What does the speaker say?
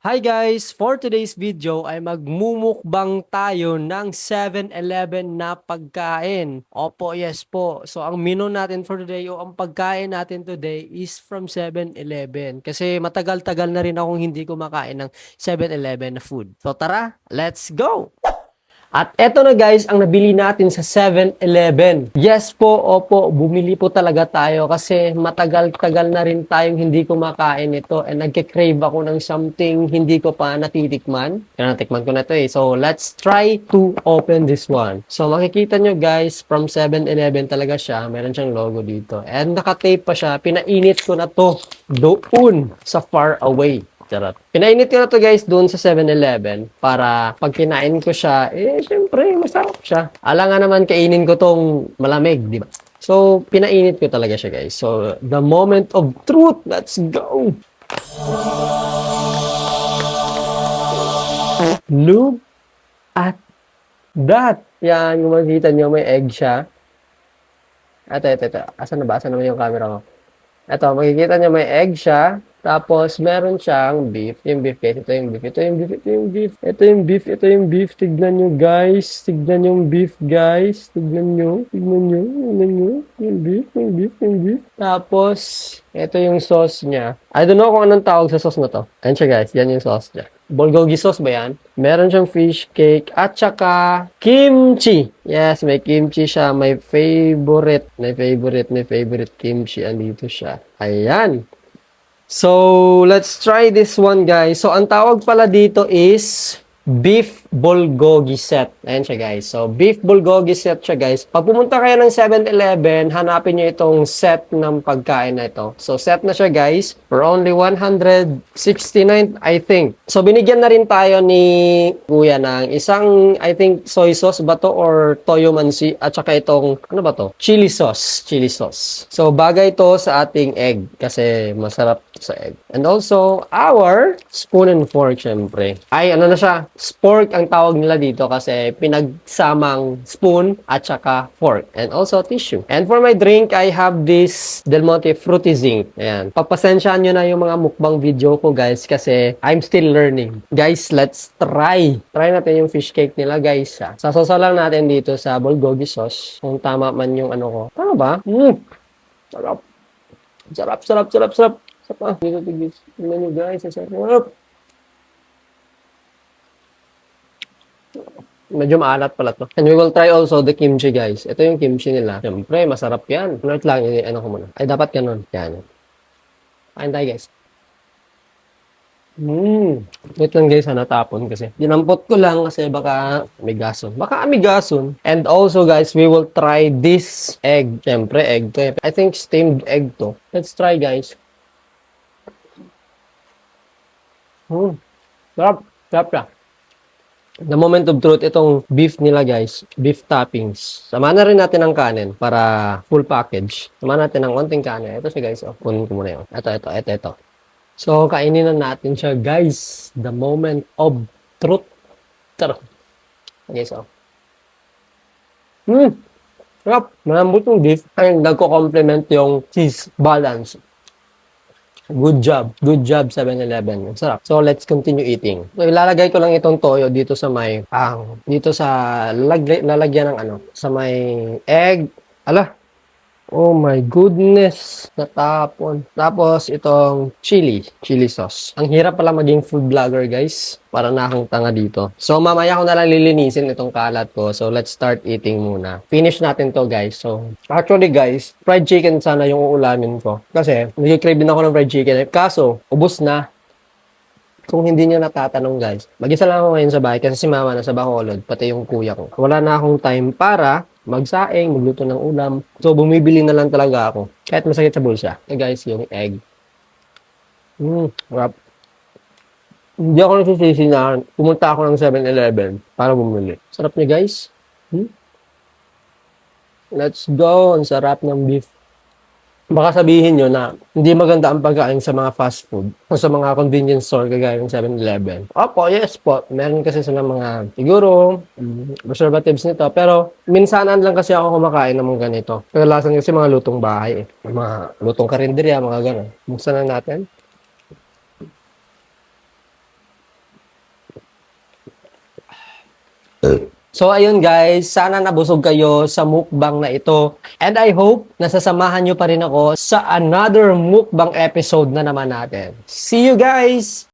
Hi guys! For today's video ay magmumukbang tayo ng 7-Eleven na pagkain. Opo, yes po. So ang menu natin for today o ang pagkain natin today is from 7-Eleven. Kasi matagal-tagal na rin akong hindi kumakain ng 7-Eleven na food. So tara, let's go! At eto na guys, ang nabili natin sa 7-Eleven. Yes po, opo, bumili po talaga tayo kasi matagal-tagal na rin tayong hindi kumakain ito and nagke-crave ako ng something hindi ko pa natitikman. Kaya natikman ko na to eh. So, let's try to open this one. So, makikita nyo guys, from 7-Eleven talaga siya. Meron siyang logo dito. And naka-tape pa siya. Pinainit ko na to doon sa far away. Charot. Pinainit ko na to guys doon sa 7-Eleven para pag kinain ko siya, syempre masarap siya. Ala nga naman kainin ko tong malamig, di ba? So, pinainit ko talaga siya guys. So, the moment of truth, let's go! Look at that! Yan, kung makikita nyo, may egg siya. Ito. Asan na ba? Asan naman yung camera ko? Ito, makikita nyo may egg siya. Tapos, meron siyang beef. Yung beef guys. Ito yung beef. Ito yung beef. Ito yung beef. Ito yung beef. Ito yung beef. Tignan nyo guys. Tignan yung beef guys. Tignan nyo. Tignan nyo. Tignan nyo. Yung beef. Yung beef. Yung beef. Tapos, ito yung sauce niya. I don't know kung anong tawag sa sauce na to. Ayan siya guys. Yan yung sauce niya. Bulgogi sauce ba yan? Meron siyang fish cake at saka kimchi. Yes, may kimchi siya. My favorite kimchi. Andito siya. Ayan. So, let's try this one, guys. So, ang tawag pala dito is beef bulgogi set. Ayan siya, guys. So, beef bulgogi set siya, guys. Pag pumunta kayo ng 7-Eleven, hanapin nyo itong set ng pagkain na ito. So, set na siya, guys. For only 169, I think. So, binigyan na rin tayo ni Kuya ng isang, I think, soy sauce ba to or toyo mansi at saka itong, ano ba to? Chili sauce. Chili sauce. So, bagay to sa ating egg kasi masarap sa egg. And also, our spoon and fork, syempre. Ay, ano na siya? Spork ang tawag nila dito kasi pinagsamang spoon at saka fork. And also tissue. And for my drink, I have this Del Monte Fruity Zinc. Ayan. Pagpasensyahan nyo na yung mga mukbang video ko guys kasi I'm still learning. Guys, let's try. Try natin yung fish cake nila guys. Sasosa lang natin dito sa bulgogi sauce. Kung tama man yung ano ko. Tama ba? Sarap. Sarap. Sarap. Dito tigis. Tingnan nyo guys. Sarap. Medyo maalat pala to. And we will try also the kimchi, guys. Ito yung kimchi nila. Siyempre, masarap yan. Wait lang, ano ko muna. Ay, dapat ganun. Yan. Kain tayo, guys. Wait lang, guys. Natapon kasi. Dinampot ko lang kasi baka amigason. And also, guys, we will try this egg. Siyempre, egg to. I think steamed egg to. Let's try, guys. Sarap siya. The moment of truth, itong beef nila guys, beef toppings. Samahan na rin natin ang kanin para full package. Samahan natin ng konting kanin. Ito siya guys, kunin ko muna yun. Ito. So, kainin na natin siya guys. The moment of truth. Tara. Okay, so. Sarap. Malambot yung beef. Ay, nagko-complement yung cheese balance. Good job. 7-Eleven. Sarap. So, let's continue eating. So, ilalagay ko lang itong toyo dito sa may, dito sa, lalagyan ng sa may egg. Ala. Oh my goodness. Natapon. Tapos, itong chili sauce. Ang hirap pala maging food vlogger, guys. Para na akong tanga dito. So, mamaya ko na lang lilinisin itong kalat ko. So, let's start eating muna. Finish natin to, guys. So, actually, guys, fried chicken sana yung uulamin ko. Kasi, nag-crave din ako ng fried chicken. Kaso, ubos na. Kung hindi nyo natatanong, guys, mag-isa lang ako ngayon sa bahay kasi si mama nasa Bacolod, pati yung kuya ko. Wala na akong time para magsaing, magluto ng ulam. So, bumibili na lang talaga ako. Kahit masakit sa bulsa. Guys, yung egg. Sarap. Hindi ako nagsisisi na pumunta ako ng 7-Eleven para bumili. Sarap niya, guys. Let's go. Ang sarap ng beef. Baka sabihin nyo na hindi maganda ang pagkain sa mga fast food o sa mga convenience store kagaya ng 7-Eleven. Opo, yes po. Meron kasi sila mga siguro preservatives nito. Pero minsanan lang kasi ako kumakain ng mga ganito. Kadalasan kasi mga lutong bahay eh. Mga lutong karinderya, mga gano'n. Buksan na natin. So ayun guys, sana nabusog kayo sa mukbang na ito. And I hope nasasamahan nyo pa rin ako sa another mukbang episode na naman natin. See you guys!